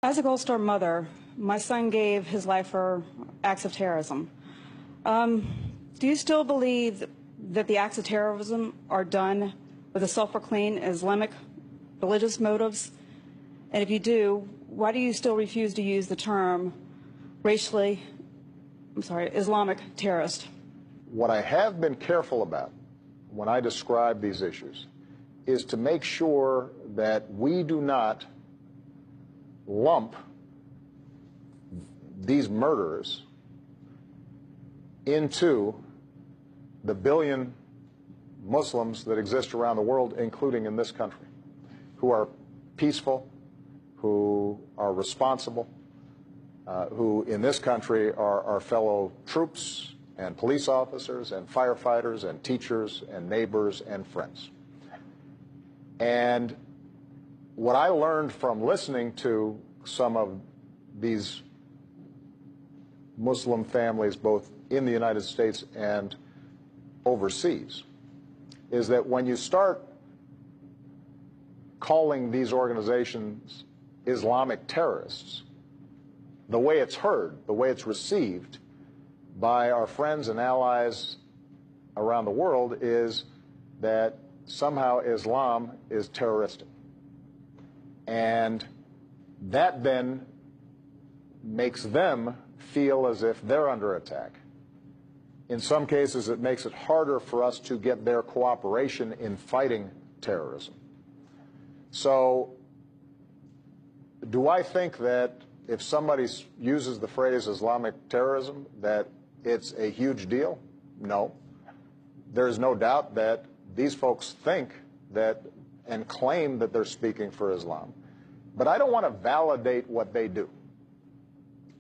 As a Gold Star mother, my son gave his life for acts of terrorism. Do you still believe that the acts of terrorism are done with a self-proclaimed Islamic religious motives? And if you do, why do you still refuse to use the term Islamic terrorist? What I have been careful about when I describe these issues is to make sure that we do not lump these murderers into the billion Muslims that exist around the world, including in this country, who are peaceful, who are responsible, who in this country are our fellow troops and police officers and firefighters and teachers and neighbors and friends. And what I learned from listening to some of these Muslim families, both in the United States and overseas, is that when you start calling these organizations Islamic terrorists, the way it's heard, the way it's received by our friends and allies around the world is that somehow Islam is terroristic. And that then makes them feel as if they're under attack. In some cases, it makes it harder for us to get their cooperation in fighting terrorism. So, do I think that if somebody uses the phrase Islamic terrorism, that it's a huge deal? No. There's no doubt that these folks think that and claim that they're speaking for Islam. But I don't want to validate what they do.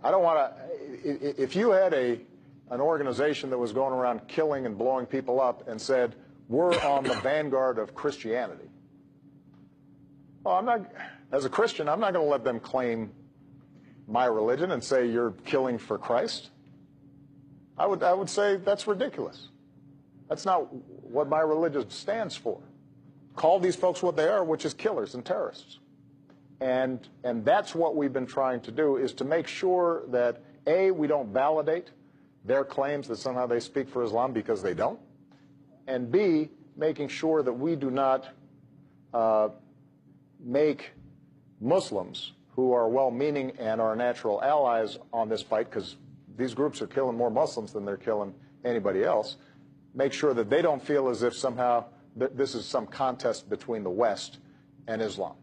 I don't want to, if you had an organization that was going around killing and blowing people up and said, we're on the vanguard of Christianity, well, I'm not, as a Christian, I'm not going to let them claim my religion and say you're killing for Christ. I would say that's ridiculous. That's not what my religion stands for. Call these folks what they are, which is killers and terrorists. And that's what we've been trying to do, is to make sure that, A, we don't validate their claims that somehow they speak for Islam, because they don't, and B, making sure that we do not make Muslims who are well-meaning and are natural allies on this fight, because these groups are killing more Muslims than they're killing anybody else, make sure that they don't feel as if somehow this is some contest between the West and Islam.